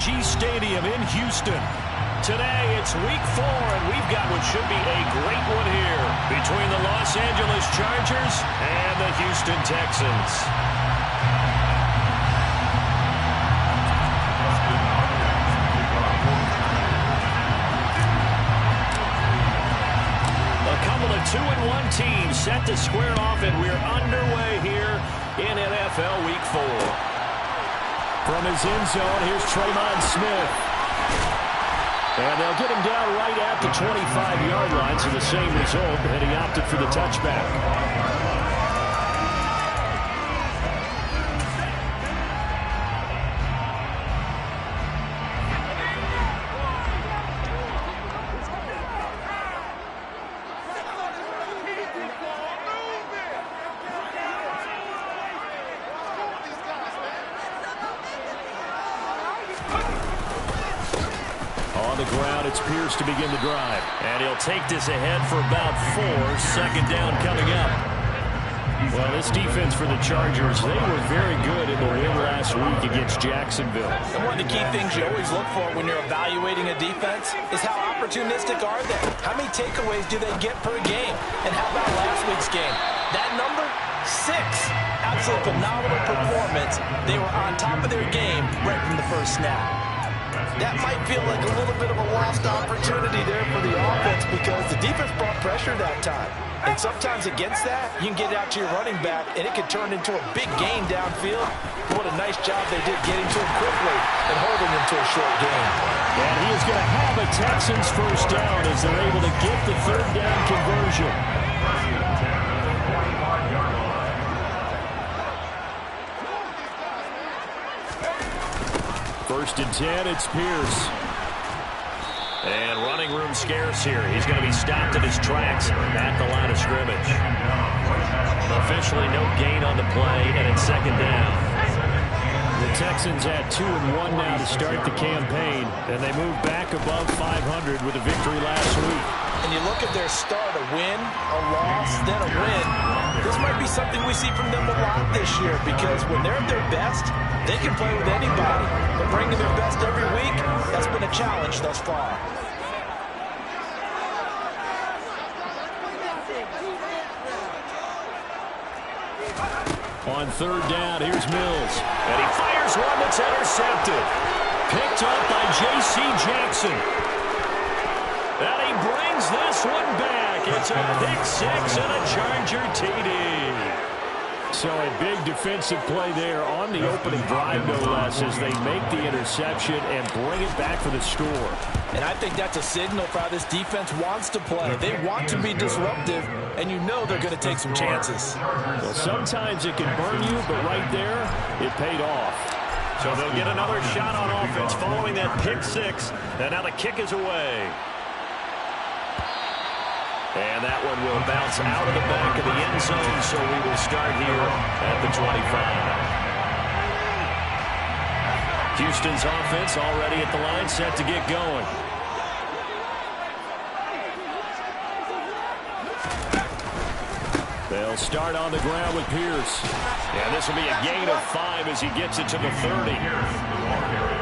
Stadium in Houston. Today it's week 4, and we've got what should be a great one here between the Los Angeles Chargers and the Houston Texans. A couple of 2-1 teams set to square off, and we're underway here in NFL Week 4. From his end zone, here's Tremon Smith. And they'll get him down right at the 25-yard line, so the same result, and he opted for the touchback. It's Pierce to begin the drive. And he'll take this ahead for about 4. Second down coming up. Well, this defense for the Chargers, they were very good in the win last week against Jacksonville. And one of the key things you always look for when you're evaluating a defense is how opportunistic are they? How many takeaways do they get per game? And how about last week's game? That number, 6. Absolute phenomenal performance. They were on top of their game right from the first snap. That might feel like a little bit of a lost opportunity there for the offense because the defense brought pressure that time. And sometimes against that, you can get out to your running back, and it can turn into a big gain downfield. What a nice job they did getting to him quickly and holding him to a short gain. And he is going to have a Texans first down as they're able to get the third down conversion. First and 10, it's Pierce. And running room scarce here. He's going to be stopped in his tracks at the line of scrimmage. Officially no gain on the play, and it's second down. The Texans at 2-1 now to start the campaign, and they move back above 500 with a victory last week. And you look at their start, a win, a loss, then a win. This might be something we see from them a lot this year because when they're at their best, they can play with anybody. But bringing their best every week, that's been a challenge thus far. On third down, here's Mills. And he fires one that's intercepted. Picked up by J.C. Jackson. And he brings this one back. It's a pick 6 and a Charger TD. So a big defensive play there on the opening drive, no less, as they make the interception and bring it back for the score. And I think that's a signal for how this defense wants to play. They want to be disruptive, and you know they're going to take some chances. Well, sometimes it can burn you, but right there, it paid off. So they'll get another shot on offense following that pick 6, and now the kick is away. And that one will bounce out of the back of the end zone, so we will start here at the 25. Houston's offense already at the line, set to get going. They'll start on the ground with Pierce. And this will be a gain of 5 as he gets it to the 30.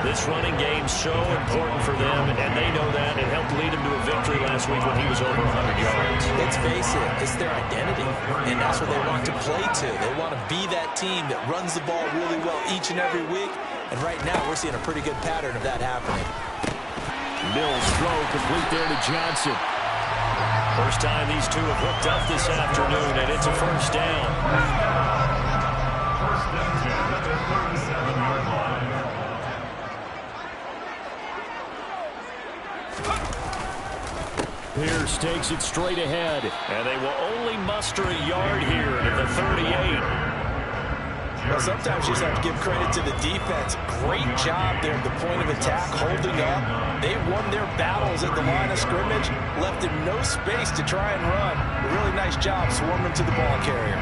This running game's so important for them, and they know that. It helped lead him to a victory last week when he was over 100 yards. Let's face it, it's their identity, and that's what they want to play to. They want to be that team that runs the ball really well each and every week, and right now we're seeing a pretty good pattern of that happening. Mills throw complete there to Johnson. First time these two have hooked up this afternoon, and it's a first down. Pierce takes it straight ahead, and they will only muster a yard here at the 38. Well, sometimes you just have to give credit to the defense. Great job there at the point of attack, holding up. They won their battles at the line of scrimmage, left him no space to try and run. A really nice job swarming to the ball carrier.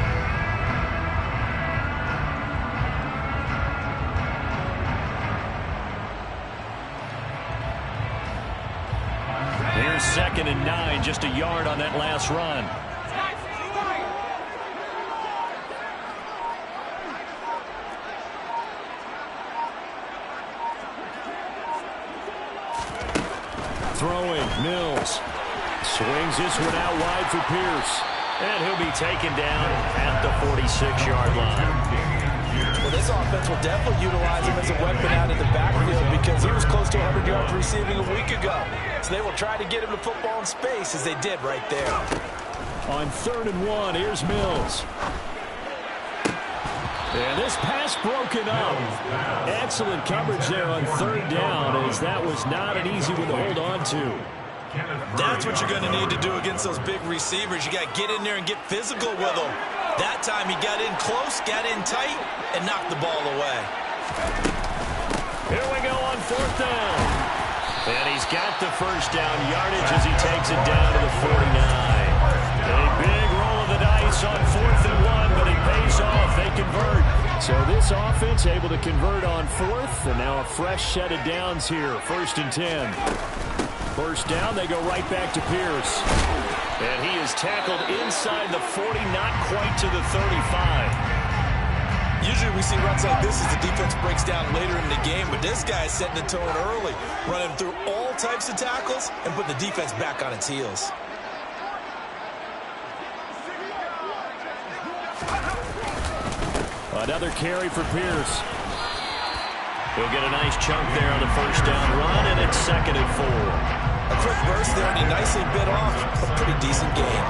Here's 2nd and 9, just a yard on that last run. throwing. Mills swings this one out wide for Pierce. And he'll be taken down at the 46-yard line. Well, this offense will definitely utilize him as a weapon out of the backfield because he was close to 100 yards receiving a week ago. So they will try to get him the football in space as they did right there. On 3rd and 1, here's Mills. And this pass broken up. Excellent coverage there on 3rd down, as that was not an easy one to hold on to. That's what you're going to need to do against those big receivers. You got to get in there and get physical with them. That time he got in close, got in tight, and knocked the ball away. Here we go on 4th down. And he's got the first down yardage as he takes it down to the 49. A big roll of the dice on 4th and 1, but it pays off. They convert. So this offense able to convert on 4th, and now a fresh set of downs here. 1st and 10. First down, they go right back to Pierce. And he is tackled inside the 40, not quite to the 35. Usually we see runs like this as the defense breaks down later in the game, but this guy is setting the tone early, running through all types of tackles and putting the defense back on its heels. Another carry for Pierce. He'll get a nice chunk there on the first down run, and it's 2nd and 4. A quick burst there, and he nicely bit off a pretty decent gain.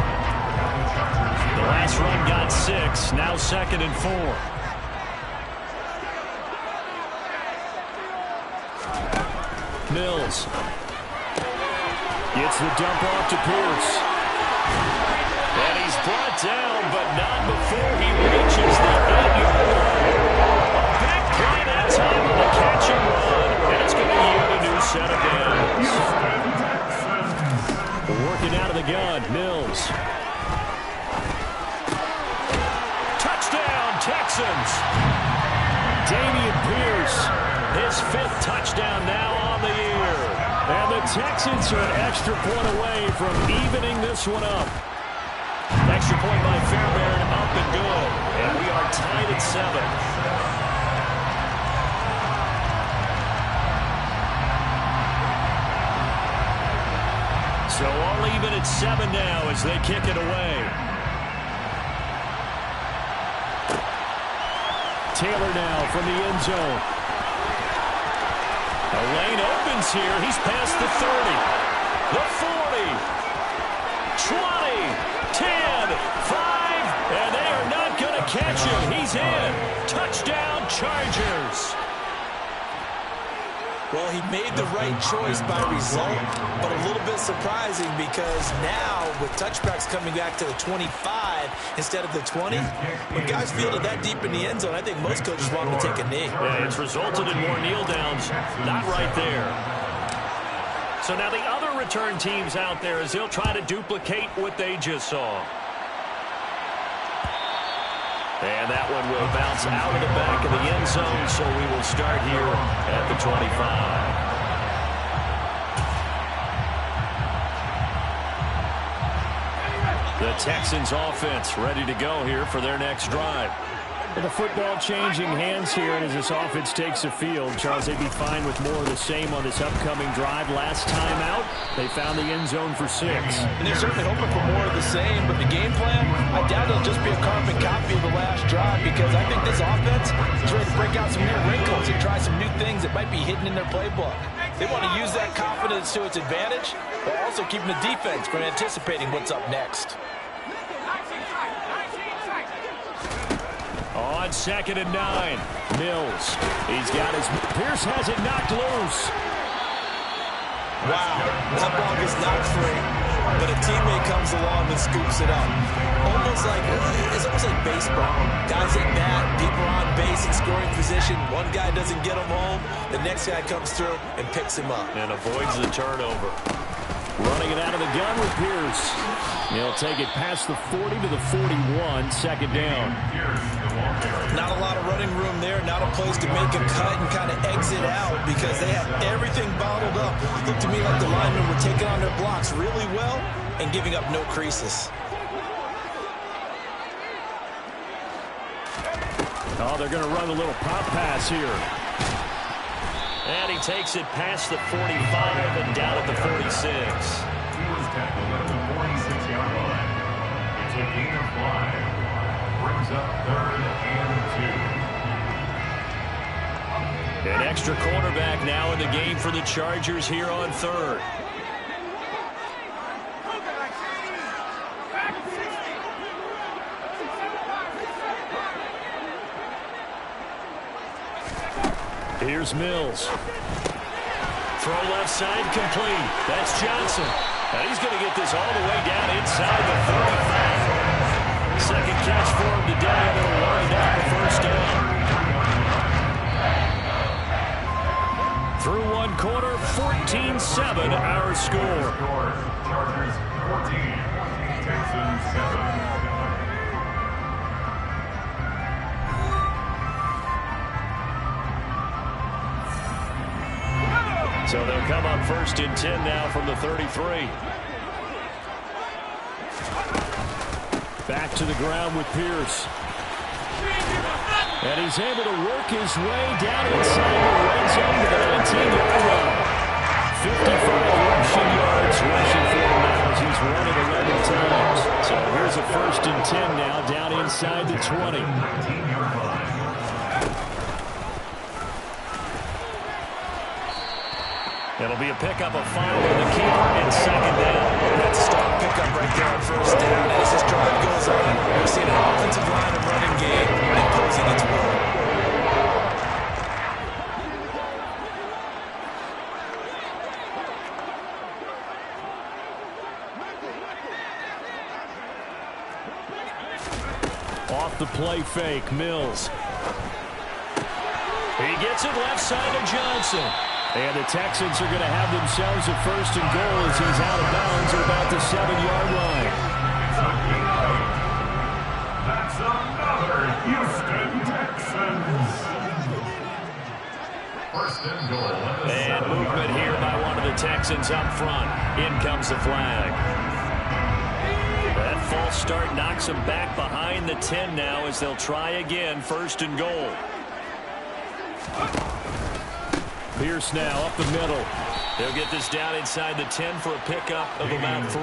The last run got 6, now 2nd and 4. Mills gets the dump off to Pierce. And he's brought down, but not before he reaches the 8-yard line. A big play that time on the catch and run, and it's going to yield a new set of downs. Working out of the gun, Mills. Touchdown, Texans. Dameon Pierce, his 5th touchdown now on the year. And the Texans are an extra point away from evening this one up. Extra point by Fairbairn, up and good. And we are tied at 7. So all even at 7 now as they kick it away. Taylor now from the end zone. The lane opens here. He's past the 30. The 40. 20. 10. 5. And they are not going to catch him. He's in. Touchdown, Chargers. Well, he made the right choice by result, but a little bit surprising because now with touchbacks coming back to the 25 instead of the 20, when guys fielded that deep in the end zone, I think most coaches want them to take a knee. Yeah, it's resulted in more kneel downs. Not right there. So now the other return teams out there as they'll try to duplicate what they just saw. And that one will bounce out of the back of the end zone, so we will start here at the 25. The Texans offense ready to go here for their next drive. With the football changing hands here, and as this offense takes the field, Charles, they'd be fine with more of the same on this upcoming drive. Last time out, they found the end zone for 6. And they're certainly hoping for more of the same, but the game plan, I doubt it'll just be a carbon copy of the last drive because I think this offense is ready to break out some new wrinkles and try some new things that might be hidden in their playbook. They want to use that confidence to its advantage, while also keeping the defense from anticipating what's up next. On 2nd and 9, Mills. He's got his... Pierce has it knocked loose. Wow, that ball gets knocked free, but a teammate comes along and scoops it up. It's almost like baseball. Guys at bat, people are on base in scoring position. One guy doesn't get him home, the next guy comes through and picks him up. And avoids the turnover. Running it out of the gun with Pierce. He'll take it past the 40 to the 41, 2nd down. Not a lot of running room there, not a place to make a cut and kind of exit out because they had everything bottled up. It looked to me like the linemen were taking on their blocks really well and giving up no creases. Oh, they're going to run a little pop pass here. And he takes it past the 45 and down at the 46. He was tackled at the 46-yard line. It's a gain of 5. Brings up 3rd and 2. An extra cornerback now in the game for the Chargers here on 3rd. Here's Mills. Throw left side complete. That's Johnson. And he's going to get this all the way down inside the 35. Second catch for him today, and it'll wind up the first down. Through one quarter, 14-7 our score. Chargers 14, Texans 7. So they'll come up 1st and 10 now from the 33. Back to the ground with Pierce. And he's able to work his way down inside the red zone to the 19-yard line. 55 rushing yards rushing for him now as he's run it 11 times. So here's a 1st and 10 now down inside the 20. 19-yard line. It'll be a pickup of 5 on the keeper and 2nd down. That's a strong pickup right there on 1st down. And as this drive goes on, we're seeing an offensive line and running game imposing its will. Off the play fake, Mills. He gets it left side to Johnson. And the Texans are going to have themselves a 1st and goal as he's out of bounds at about the 7-yard line. That's another Houston Texans. 1st and goal. And movement here by one of the Texans up front. In comes the flag. That false start knocks them back behind the 10 now as they'll try again, 1st and goal. Pierce now up the middle. They'll get this down inside the 10 for a pickup of about 3.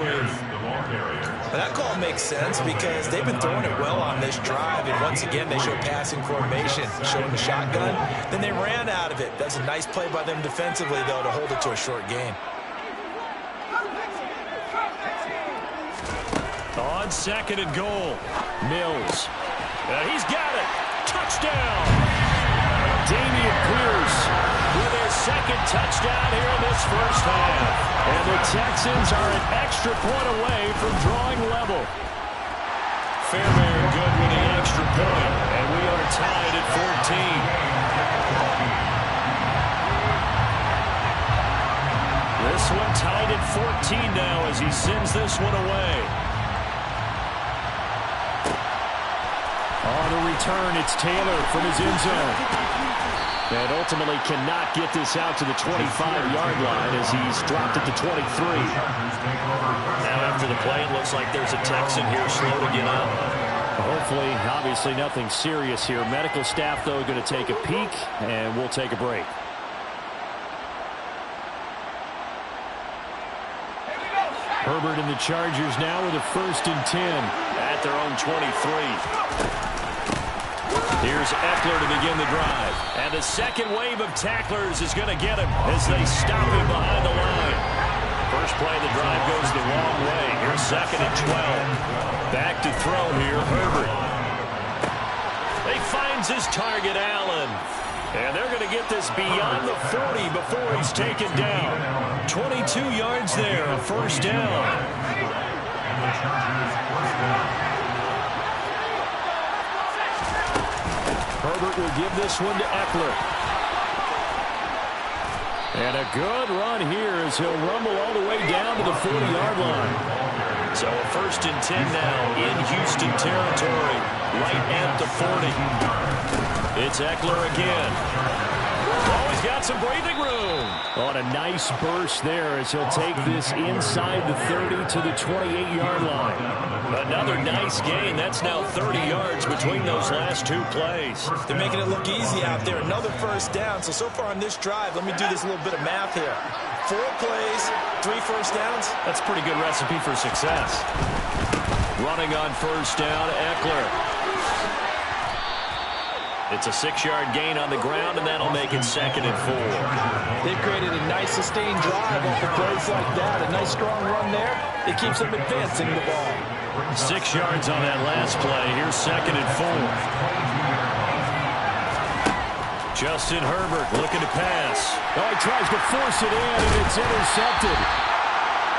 That call makes sense because they've been throwing it well on this drive, and once again they show passing formation, showing the shotgun. Then they ran out of it. That's a nice play by them defensively, though, to hold it to a short gain. On 2nd and goal, Mills. He's got it. Touchdown. Dameon Pierce with his 2nd touchdown here in this 1st half. And the Texans are an extra point away from drawing level. Fairbairn good with the extra point, and we are tied at 14. This one tied at 14 now as he sends this one away. On the return, it's Taylor from his end zone. And ultimately cannot get this out to the 25-yard line as he's dropped it to 23. Now after the play, it looks like there's a Texan here slow to get up. Hopefully, obviously nothing serious here. Medical staff, though, going to take a peek, and we'll take a break. Herbert and the Chargers now with a 1st and 10 at their own 23. Here's Eckler to begin the drive. And the second wave of tacklers is going to get him as they stop him behind the line. First play of the drive goes the wrong way. Here's 2nd and 12. Back to throw here, Herbert. He finds his target, Allen. And they're going to get this beyond the 40 before he's taken down. 22 yards there, a 1st down. And the Chargers 1st down. Herbert will give this one to Eckler. And a good run here as he'll rumble all the way down to the 40-yard line. So a 1st and 10 now in Houston territory, right at the 40. It's Eckler again. Oh, he's got some breathing room. On a nice burst there as he'll take this inside the 30 to the 28-yard line. Another nice gain. That's now 30 yards between those last two plays. They're making it look easy out there. Another first down. So far on this drive, let me do this little bit of math here. 4 plays, 3 first downs. That's a pretty good recipe for success. Running on first down, Eckler. It's a 6-yard gain on the ground, and that'll make it 2nd and 4. They've created a nice sustained drive off of plays like that. A nice strong run there. It keeps them advancing the ball. 6 yards on that last play. Here's 2nd and 4. Justin Herbert looking to pass. Oh, he tries to force it in, and it's intercepted.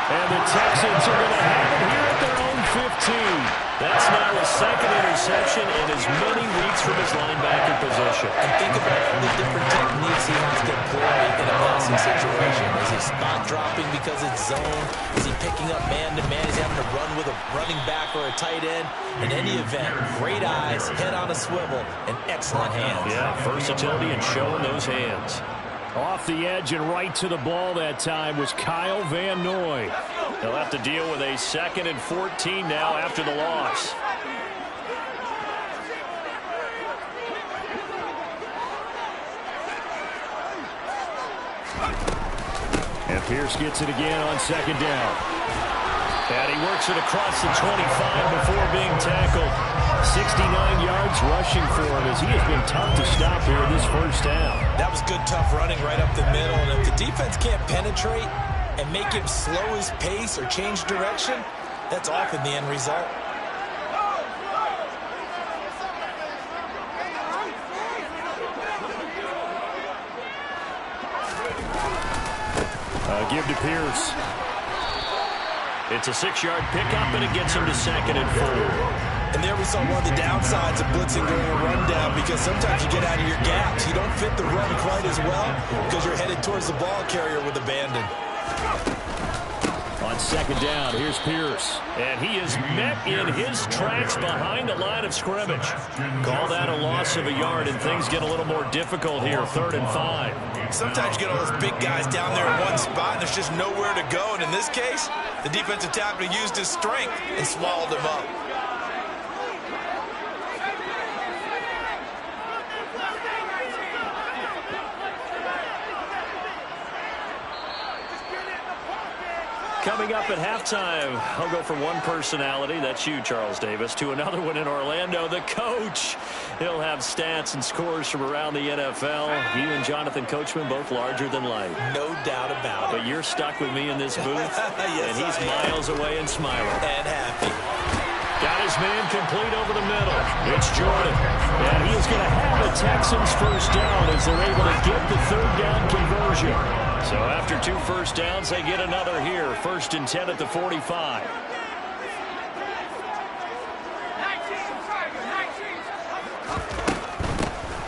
And the Texans are going to have it here at their own 15. That's now a 2nd interception in as many weeks from his linebacker position. And think about all the different techniques he has to employ in a passing situation. Is he spot dropping because it's zone? Is he picking up man-to-man? Is he having to run with a running back or a tight end? In any event, great eyes, head on a swivel, and excellent hands. Yeah, versatility and showing those hands. Off the edge and right to the ball that time was Kyle Van Noy. They'll have to deal with a 2nd and 14 now after the loss. And Pierce gets it again on 2nd down. And he works it across the 25 before being tackled. 69 yards rushing for him as he has been tough to stop here this first half. That was good, tough running right up the middle. And if the defense can't penetrate and make him slow his pace or change direction, that's often the end result. Give to Pierce. It's a 6-yard pickup, and it gets him to 2nd and 4. And there we saw one of the downsides of blitzing during a rundown, because sometimes you get out of your gaps. You don't fit the run quite as well because you're headed towards the ball carrier with abandon. On 2nd down, here's Pierce. And he is met in his tracks behind the line of scrimmage. Call that a loss of a yard, and things get a little more difficult here, 3rd and 5. Sometimes you get all those big guys down there in one spot, and there's just nowhere to go. And in this case, the defensive tackle used his strength and swallowed him up. Coming up at halftime, I'll go from one personality, that's you, Charles Davis, to another one in Orlando, the coach. He'll have stats and scores from around the NFL. You and Jonathan Coachman, both larger than life. No doubt about it. But you're stuck with me in this booth, yes, and he's miles away and smiling. And happy. Got his man complete over the middle. It's Jordan. And he is going to have the Texans first down as they're able to get the 3rd down conversion. So after 2 first downs, they get another here. 1st and 10 at the 45.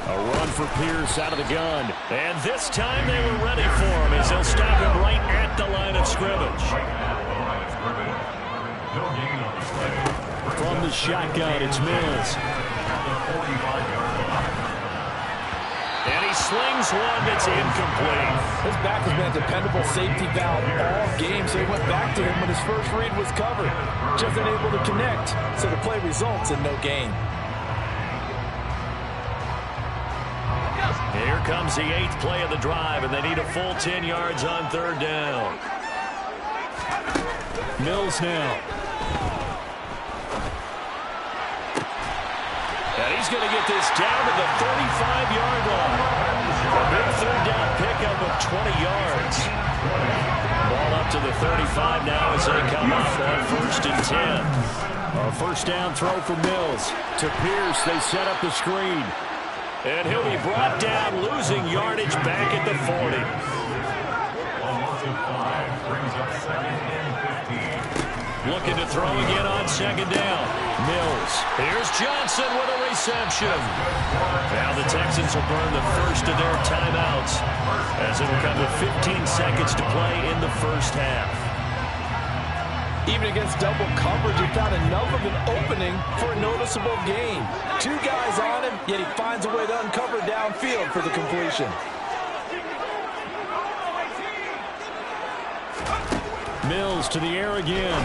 A run for Pierce out of the gun. And this time they were ready for him as they'll stop him right at the line of scrimmage. From the shotgun, it's Mills. And he slings one that's incomplete. His back has been a dependable safety valve all game, so he went back to him when his first read was covered. Just unable to connect, so the play results in no gain. Here comes the 8th play of the drive, and they need a full 10 yards on 3rd down. Mills now. And he's going to get this down to the 35-yard line. A big 3rd down pickup of 20 yards. Ball up to the 35 now as they come up on 1st and 10. A first down throw for Mills. To Pierce, they set up the screen. And he'll be brought down, losing yardage back at the 40. Looking to throw again on 2nd down. Mills. Here's Johnson with a reception. Now the Texans will burn the first of their timeouts as it will come with 15 seconds to play in the first half. Even against double coverage, he found enough of an opening for a noticeable gain. 2 guys on him, yet he finds a way to uncover downfield for the completion. Mills to the air again.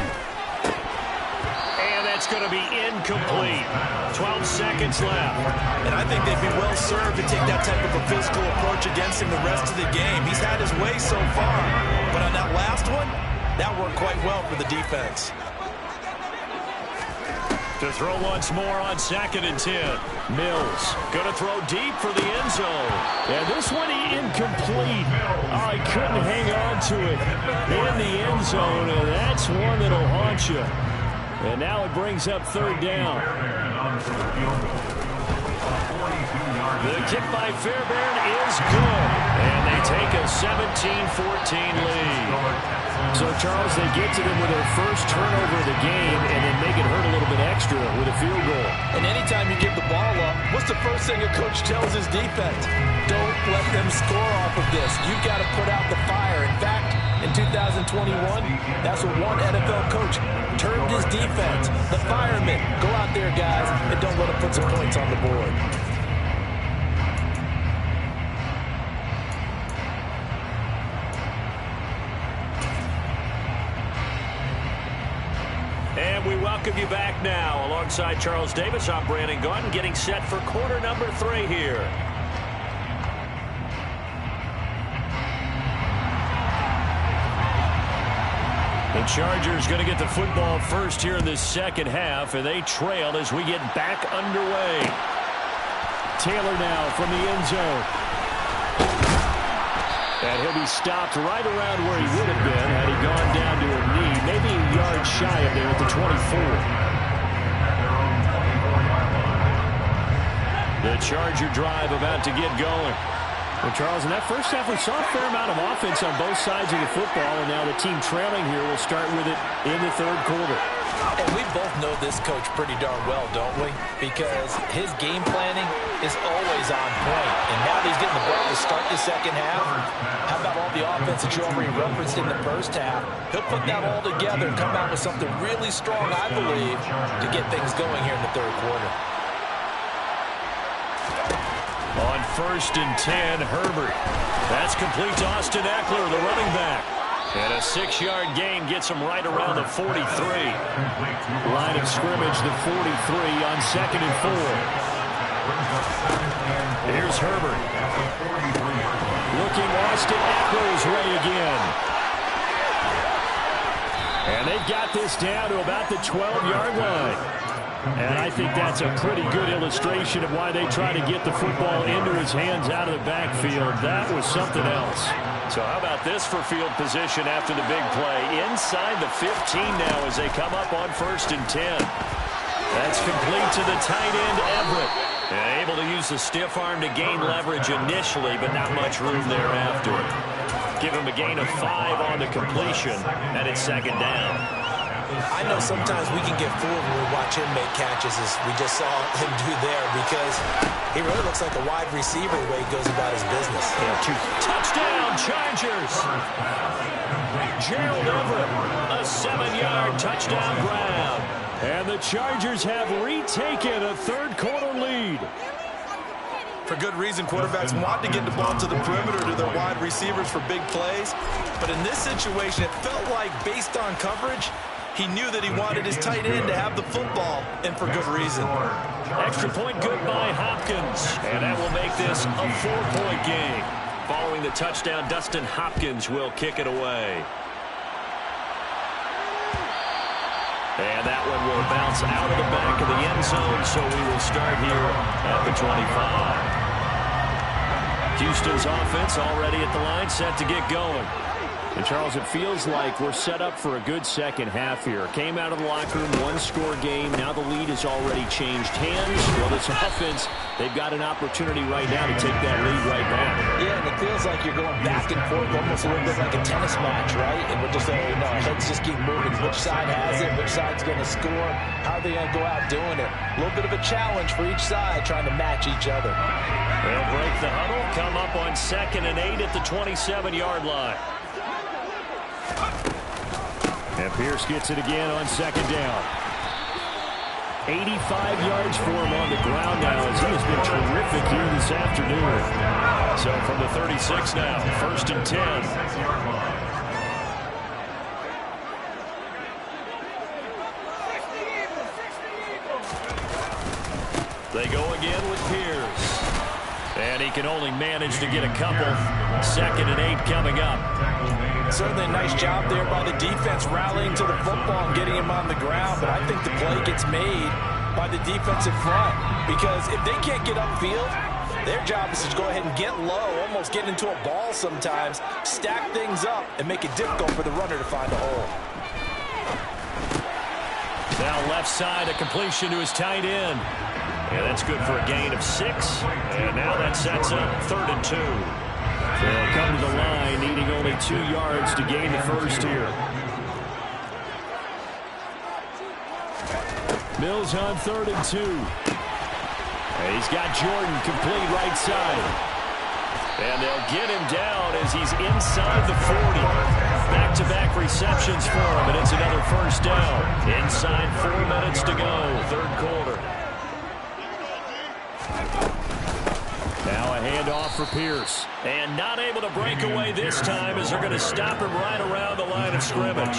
And that's going to be incomplete. 12 seconds left. And I think they'd be well served to take that type of a physical approach against him the rest of the game. He's had his way so far. But on that last one, that worked quite well for the defense. To throw once more on 2nd and 10. Mills going to throw deep for the end zone. And this one incomplete. Oh, he couldn't hang on to it in the end zone. And that's one that'll haunt you. And now it brings up 3rd down. The kick by Fairbairn is good. And they take a 17-14 lead. So, Charles, they get to them with their first turnover of the game and then make it hurt a little bit extra with a field goal. And anytime you give the ball up, what's the first thing a coach tells his defense? Don't let them score off of this. You've got to put out the fire. In fact, in 2021, that's what one NFL coach termed his defense. The firemen. Go out there, guys, and don't let them put some points on the board. And we welcome you back now. Alongside Charles Davis, I'm Brandon Gaudin, getting set for quarter number 3 here. The Chargers going to get the football first here in this second half, and they trail as we get back underway. Taylor now from the end zone. And he'll be stopped right around where he would have been had he gone down to a knee, maybe a yard shy of there at the 24. The Charger drive about to get going. Well, Charles, in that first half, we saw a fair amount of offense on both sides of the football, and now the team trailing here will start with it in the 3rd quarter. And we both know this coach pretty darn well, don't we? Because his game planning is always on point. And now that he's getting the ball to start the second half, how about all the offense that you already referenced in the first half? He'll put that all together and come out with something really strong, I believe, to get things going here in the 3rd quarter. On 1st and 10, Herbert. That's complete to Austin Eckler, the running back. And a 6-yard gain gets him right around the 43. Line of scrimmage, the 43 on 2nd and 4. Here's Herbert. Looking Austin Eckler's way again. And they've got this down to about the 12-yard line. And I think that's a pretty good illustration of why they try to get the football into his hands out of the backfield. That was something else. So how about this for field position after the big play? Inside the 15 now as they come up on 1st and 10. That's complete to the tight end, Everett. And able to use the stiff arm to gain leverage initially, but not much room thereafter. Give him a gain of 5 on the completion, and it's 2nd down. I know sometimes we can get fooled when we watch him make catches, as we just saw him do there, because he really looks like a wide receiver the way he goes about his business. Touchdown, Chargers! Gerald Everett, a 7-yard touchdown grab. And the Chargers have retaken a 3rd quarter lead. For good reason, quarterbacks want to get the ball to the perimeter to their wide receivers for big plays. But in this situation, it felt like, based on coverage, he knew that he wanted his tight end to have the football, and for good reason. Extra point good by Hopkins, and that will make this a 4-point game. Following the touchdown, Dustin Hopkins will kick it away. And that one will bounce out of the back of the end zone, so we will start here at the 25. Houston's offense already at the line, set to get going. And, Charles, it feels like we're set up for a good second half here. Came out of the locker room, 1-score game. Now the lead has already changed hands. Well, this offense, they've got an opportunity right now to take that lead right back. Yeah, and it feels like you're going back and forth, almost a little bit like a tennis match, right? And we're just saying, our heads just keep moving. Which side has it? Which side's going to score? How are they going to go out doing it? A little bit of a challenge for each side, trying to match each other. They'll break the huddle, come up on 2nd and 8 at the 27-yard line. And Pierce gets it again on 2nd down. 85 yards for him on the ground now, as he has been terrific here this afternoon. So from the 36 now, 1st and 10. They go again with Pierce. And he can only manage to get a couple. 2nd and 8 coming up. Certainly a nice job there by the defense rallying to the football and getting him on the ground. But I think the play gets made by the defensive front. Because if they can't get upfield, their job is to go ahead and get low, almost get into a ball sometimes, stack things up, and make it difficult for the runner to find a hole. Now left side, a completion to his tight end. And that's good for a gain of 6. And now that sets up 3rd and 2. They'll come to the line, needing only 2 yards to gain the first here. Mills on 3rd and 2. And he's got Jordan complete right side. And they'll get him down as he's inside the 40. Back-to-back receptions for him, and it's another first down. Inside 4 minutes to go, 3rd quarter. Now a handoff for Pierce. And not able to break away this time as they're going to stop him right around the line of scrimmage.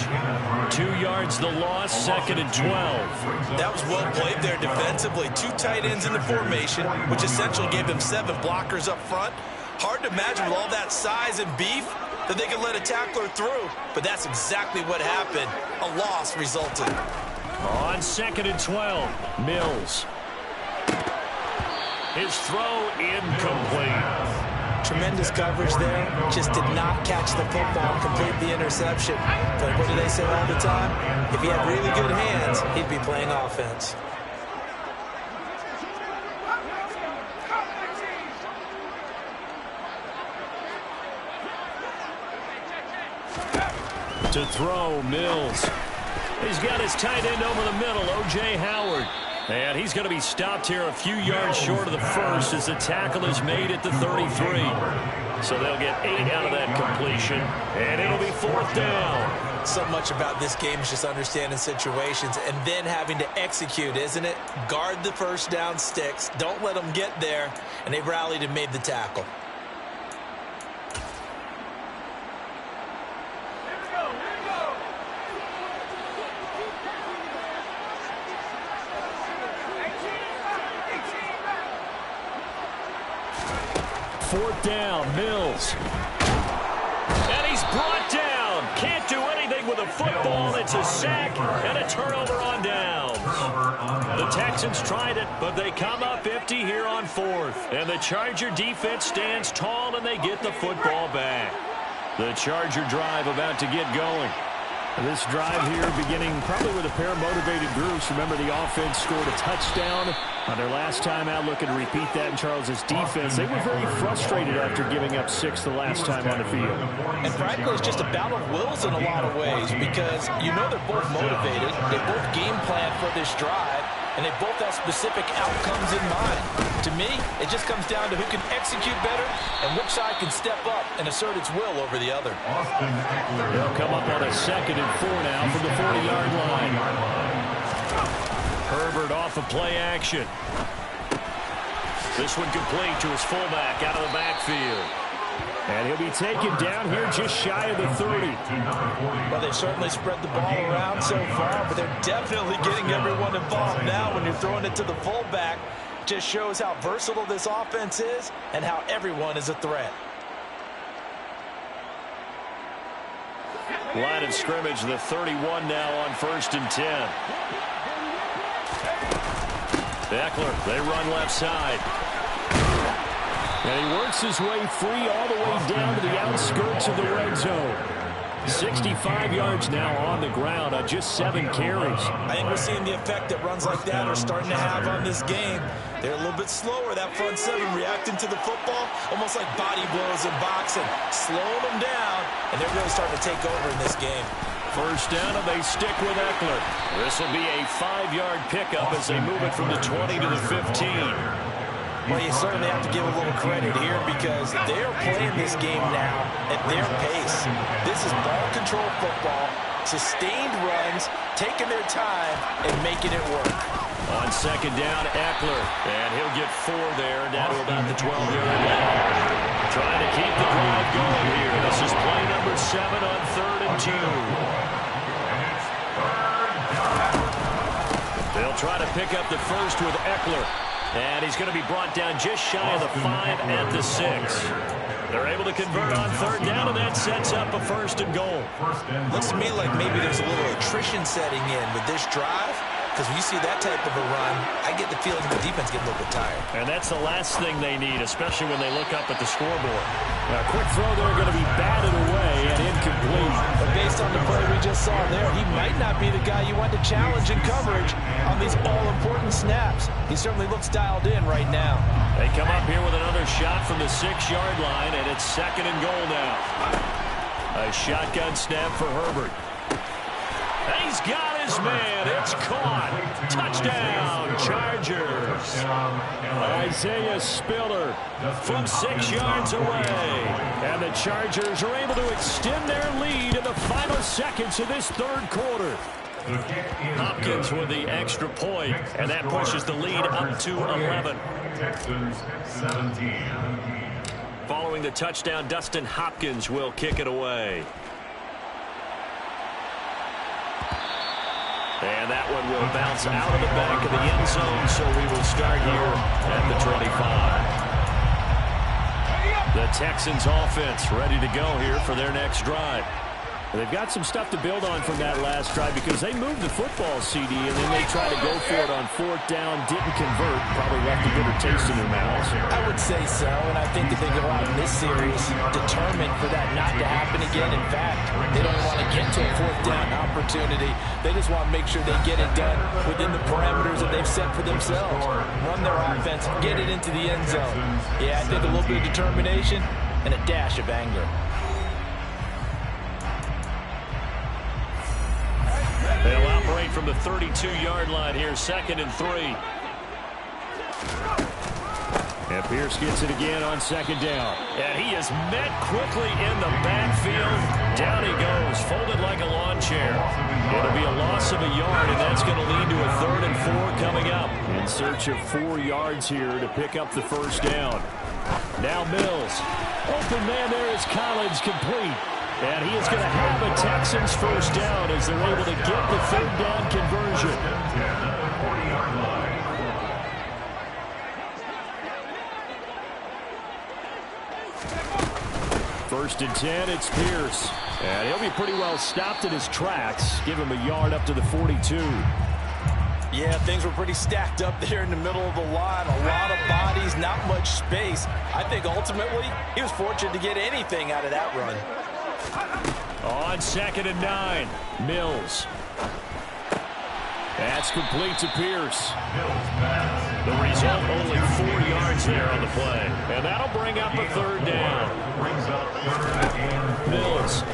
2 yards the loss, 2nd and 12. That was well played there defensively. 2 tight ends in the formation, which essentially gave them 7 blockers up front. Hard to imagine with all that size and beef that they could let a tackler through. But that's exactly what happened. A loss resulted. On 2nd and 12, Mills. His throw incomplete. Tremendous coverage there. Just did not catch the football and complete the interception. But what do they say all the time? If he had really good hands, he'd be playing offense. To throw, Mills. He's got his tight end over the middle, O.J. Howard. And he's going to be stopped here a few yards short of the first as the tackle is made at the 33. So they'll get 8 out of that completion, and it'll be 4th down. So much about this game is just understanding situations and then having to execute, isn't it? Guard the first down sticks. Don't let them get there. And they rallied and made the tackle. Fourth down, Mills. And he's brought down. Can't do anything with a football. It's a sack and a turnover on downs. The Texans tried it, but they come up empty here on 4th. And the Charger defense stands tall, and they get the football back. The Charger drive about to get going. This drive here beginning probably with a pair of motivated groups. Remember, the offense scored a touchdown on their last time out. Looking to repeat that in Charles's defense. They were very frustrated after giving up 6 the last time on the field. And frankly, it's just a battle of wills in a lot of ways because you know they're both motivated. They both game plan for this drive, and they both have specific outcomes in mind. To me, it just comes down to who can execute better and which side can step up and assert its will over the other. They'll come up on a 2nd and 4 now from the 40-yard line. Herbert off of play action. This one complete to his fullback out of the backfield. And he'll be taken down here just shy of the 30. Well, they've certainly spread the ball around so far, but they're definitely getting everyone involved now when you're throwing it to the fullback. Just shows how versatile this offense is and how everyone is a threat. Line of scrimmage, the 31 now on 1st and 10. Eckler, they run left side. And he works his way free all the way down to the outskirts of the red zone. 65 yards now on the ground on just 7 carries. I think we're seeing the effect that runs like that are starting to have on this game. They're a little bit slower, that front 7 reacting to the football, almost like body blows in boxing, slowing them down, and they're really starting to take over in this game. First down, and they stick with Eckler. This will be a 5-yard pickup as they move it from the 20 to the 15. Well, you certainly have to give a little credit here because they're playing this game now at their pace. This is ball control football, sustained runs, taking their time, and making it work. On 2nd down, Eckler, and he'll get 4 there, down to about the 12-yard line. Trying to keep the drive going here. This is play number 7 on 3rd and 2. They'll try to pick up the first with Eckler. And he's going to be brought down just shy of the 5 at the 6. They're able to convert on third down, and that sets up a 1st and goal. Looks to me like maybe there's a little attrition setting in with this drive. Because when you see that type of a run, I get the feeling the defense getting a little bit tired. And that's the last thing they need, especially when they look up at the scoreboard. Now, a quick throw there going to be batted away and incomplete. But based on the play we just saw there, he might not be the guy you want to challenge in coverage on these all-important snaps. He certainly looks dialed in right now. They come up here with another shot from the 6-yard line, and it's 2nd and goal now. A shotgun snap for Herbert. And he's got his man. It's caught. Touchdown, Chargers. Isaiah Spiller from 6 yards away. And the Chargers are able to extend their lead in the final seconds of this 3rd quarter. Hopkins with the extra point, and that pushes the lead up to 11. Texans 17. Following the touchdown, Dustin Hopkins will kick it away. And that one will bounce out of the back of the end zone, so we will start here at the 25. The Texans offense ready to go here for their next drive. They've got some stuff to build on from that last drive because they moved the football, CD, and then they tried to go for it on 4th down, didn't convert, probably left a bitter taste in their mouths. I would say so, and I think that they go out in this series determined for that not to happen again. In fact, they don't want to get to a 4th down opportunity. They just want to make sure they get it done within the parameters that they've set for themselves. Run their offense, get it into the end zone. Yeah, I think a little bit of determination and a dash of anger. They'll operate from the 32-yard line here, 2nd and 3. And Pierce gets it again on 2nd down. And he is met quickly in the backfield. Down he goes, folded like a lawn chair. It'll be a loss of a yard, and that's going to lead to a 3rd and 4 coming up. In search of 4 yards here to pick up the 1st down. Now Mills. Open man there is Collins, complete. And he is going to have a Texans 1st down as they're able to get the 3rd down conversion. 40-yard line. First and 10, it's Pierce. And he'll be pretty well stopped in his tracks. Give him a yard up to the 42. Yeah, things were pretty stacked up there in the middle of the line. A lot of bodies, not much space. I think ultimately he was fortunate to get anything out of that run. On 2nd and 9, Mills. That's complete to Pierce. The result, only 4 yards there on the play. And that'll bring up a 3rd down. Mills.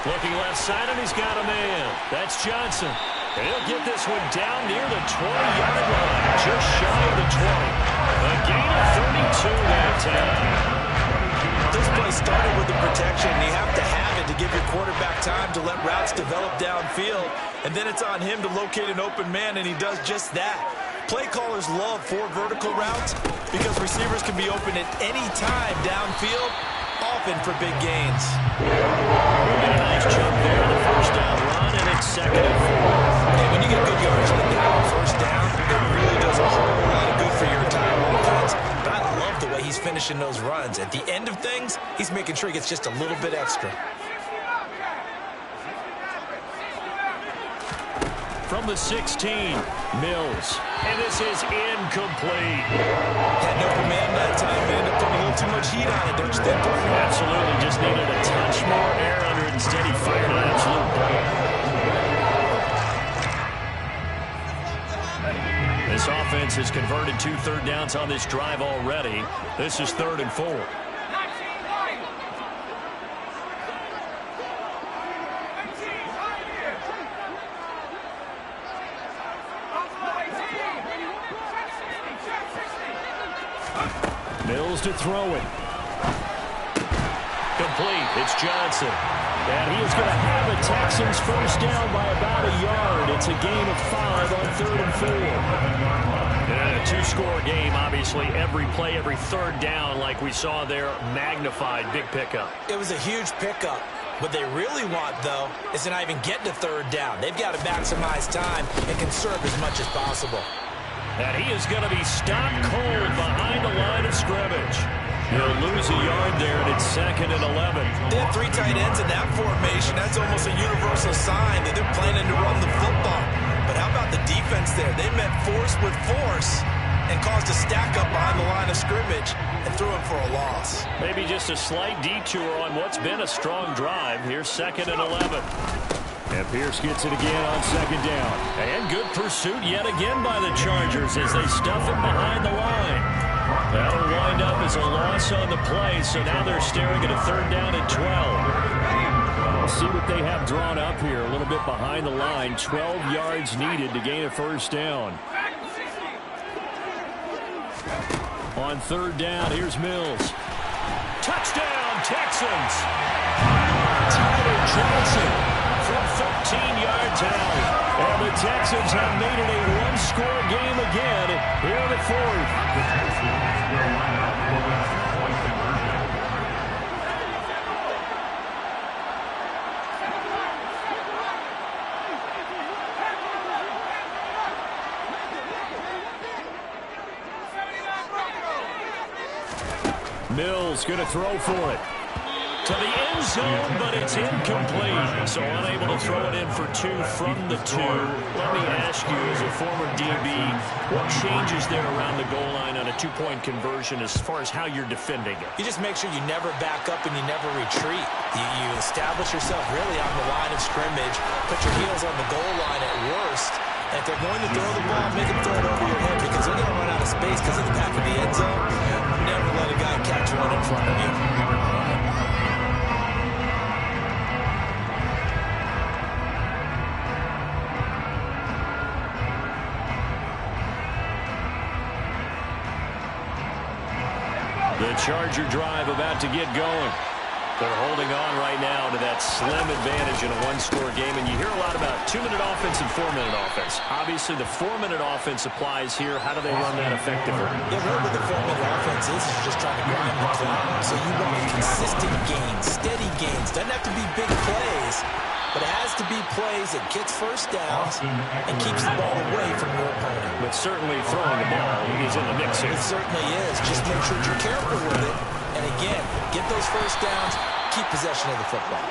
Looking left side, and he's got a man. That's Johnson. And he'll get this one down near the 20-yard line, just shy of the 20. A gain of 32 that time. This play started with the protection. You have to have it to give your quarterback time to let routes develop downfield. And then it's on him to locate an open man, and he does just that. Play callers love 4 vertical routes because receivers can be open at any time downfield, often for big gains. And a nice jump there, the 1st down run, and it's 2nd and 4. And when you get good yards like that on 1st down, it really does a whole lot of good for your entire offense. But I love the way he's finishing those runs. At the end of things, he's making sure he gets just a little bit extra. From the 16, Mills. And this is incomplete. Had no command that time, but ended up putting a little too much heat on it, don't you think? Absolutely, just needed a touch more air under it. Instead, he fired an absolute bomb. This offense has converted 2 third downs on this drive already. This is 3rd and 4. Mills to throw it. Complete. It's Johnson. And he is going to have a Texans 1st down by about a yard. It's a gain of 5 on 3rd and 4. And a 2-score game, obviously. Every play, every 3rd down, like we saw there, magnified. Big pickup. It was a huge pickup. What they really want, though, is to not even get to third down. They've got to maximize time and conserve as much as possible. And he is going to be stopped cold behind the line of scrimmage. He'll lose a yard there, and it's 2nd and 11. They have 3 tight ends in that formation. That's almost a universal sign that they're planning to run the football. But how about the defense there? They met force with force and caused a stack up behind the line of scrimmage and threw him for a loss. Maybe just a slight detour on what's been a strong drive. Here's 2nd and 11. And Pierce gets it again on 2nd down. And good pursuit yet again by the Chargers as they stuff him behind the line. That'll wind up as a loss on the play, so now they're staring at a 3rd down and 12. We'll see what they have drawn up here. A little bit behind the line. 12 yards needed to gain a 1st down. On 3rd down, here's Mills. Touchdown, Texans! Tyler Johnson from 13 yards out. And the Texans have made it a one-score game again here in the 4th. The Texans will line up for the point conversion. Mills going to throw for it. To the end zone, but it's incomplete. So unable to throw it in for 2 from the 2. Let me ask you, as a former DB, what changes there around the goal line on a 2-point conversion as far as how you're defending it? You just make sure you never back up and you never retreat. You establish yourself really on the line of scrimmage, put your heels on the goal line at worst. And if they're going to throw the ball, make them throw it over your head because they're going to run out of space because of the back of the end zone. Never let a guy catch one in front of you. The Charger drive about to get going. They're holding on right now to that slim advantage in a one-score game. And you hear a lot about 2-minute offense and 4-minute offense. Obviously, the 4-minute offense applies here. How do they run that effectively? Yeah, really what the 4-minute offense is just trying to grind the clock. So you want consistent gains, steady gains. Doesn't have to be big plays, but it has to be plays that gets first downs and keeps the ball away from your opponent. But certainly throwing the ball is in the mix here. It certainly is. Just make sure you're careful with it. And again, get those first downs, keep possession of the football.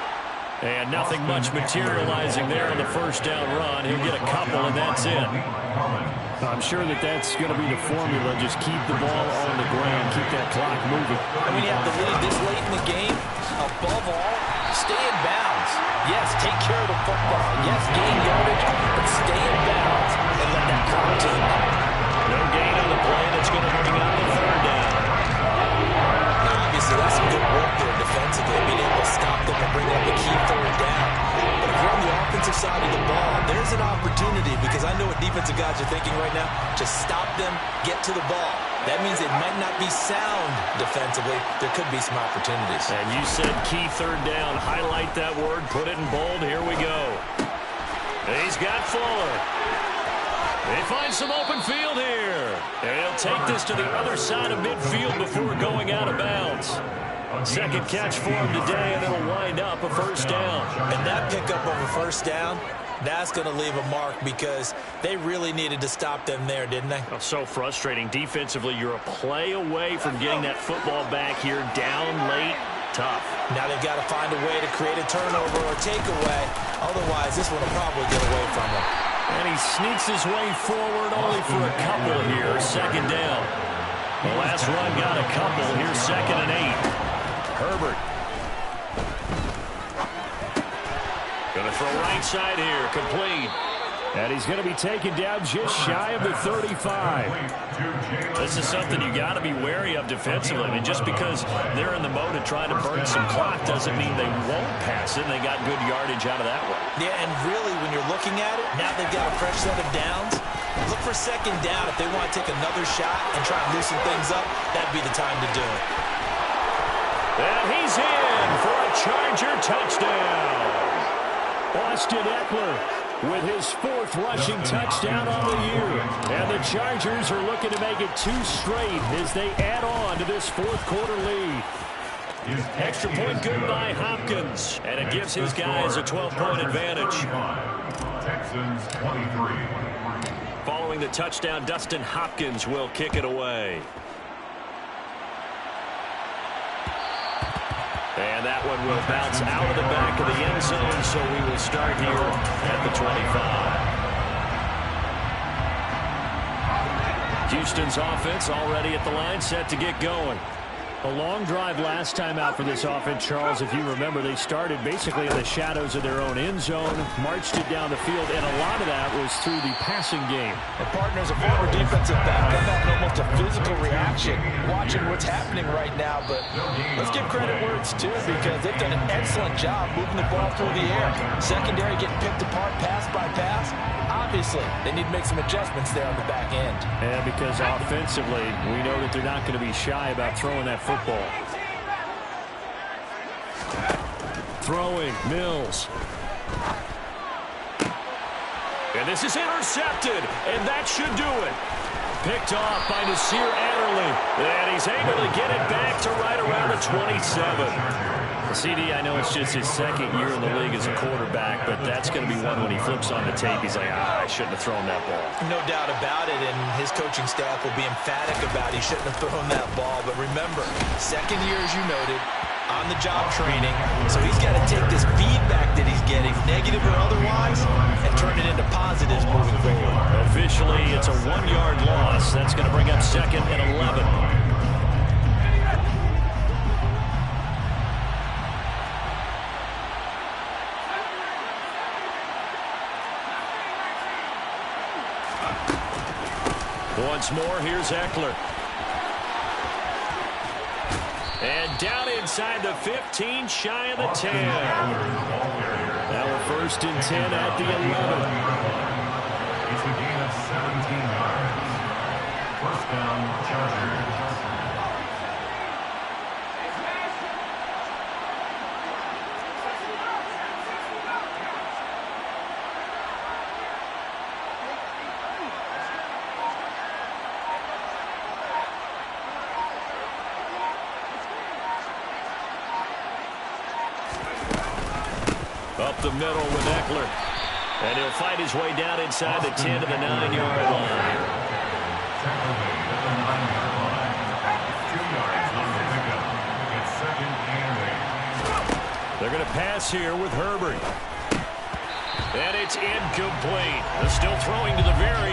And nothing much materializing there on the first down run. He'll get a couple, and that's it. I'm sure that's going to be the formula. Just keep the ball on the ground, keep that clock moving. I mean, you have the lead this late in the game. Above all, stay in bounds. Yes, take care of the football. Yes, gain yardage, but stay in bounds and let that clock tick. No gain on the play. That's going to bring out the 3rd down. Obviously, that's some good work there defensively, being able to stop them and bring up a key 3rd down. But if you're on the offensive side of the ball, there's an opportunity because I know what defensive guys are thinking right now. Just stop them, get to the ball. That means it might not be sound defensively. There could be some opportunities. And you said key 3rd down. Highlight that word. Put it in bold. Here we go. He's got Fuller. They find some open field here. And he'll take this to the other side of midfield before going out of bounds. 2nd catch for him today, and it'll wind up a 1st down. And that pickup of a 1st down, that's going to leave a mark because they really needed to stop them there, didn't they? Oh, so frustrating. Defensively, you're a play away from getting that football back here. Down late, tough. Now they've got to find a way to create a turnover or takeaway. Otherwise, this one will probably get away from them. And he sneaks his way forward only for a couple here. 2nd down. The last run got a couple. Here's 2nd and 8. Herbert. Going to throw right side here. Complete. And he's going to be taken down just shy of the 35. This is something you got to be wary of defensively. I mean, just because they're in the mode of trying to burn some clock doesn't mean they won't pass it. And they got good yardage out of that one. Yeah, and really, when you're looking at it, now they've got a fresh set of downs. Look for 2nd down. If they want to take another shot and try and loosen things up, that'd be the time to do it. And he's in for a Charger touchdown. Austin Eckler with his 4th rushing touchdown on the year. And the Chargers are looking to make it 2 straight as they add on to this 4th quarter lead. Extra point good by Hopkins. And it gives his guys a 12-point advantage. Texans 23. Following the touchdown, Dustin Hopkins will kick it away. And that one will bounce out of the back of the end zone, so we will start here at the 25. Houston's offense already at the line, set to get going. A long drive last time out for this offense, Charles. If you remember, they started basically in the shadows of their own end zone, marched it down the field, and a lot of that was through the passing game. The partner's a former defensive back. They've had almost a physical reaction watching what's happening right now. But let's give credit where it's due, because they've done an excellent job moving the ball through the air. Secondary getting picked apart pass by pass. Obviously, they need to make some adjustments there on the back end. And because offensively, we know that they're not going to be shy about throwing that football. Throwing, Mills. And this is intercepted, and that should do it. Picked off by Nasir Adderley. And he's able to get it back to right around the 27. CD, I know it's just his second year in the league as a quarterback, but that's going to be one when he flips on the tape. He's like, I shouldn't have thrown that ball. No doubt about it, and his coaching staff will be emphatic about he shouldn't have thrown that ball. But remember, second year, as you noted, on-the-job training, so he's got to take this feedback that he's getting, negative or otherwise, and turn it into positives moving forward. Officially, it's a 1-yard loss. That's going to bring up 2nd and 11. Once more, here's Eckler. And down inside the 15, shy of the 10. Now we're 1st and 10 at the 11. It's a gain of 17 yards. 1st down, Chargers. Up the middle with Eckler. And he'll fight his way down inside the 10 to the 9-yard line. They're going to pass here with Herbert. And it's incomplete. They're still throwing to the very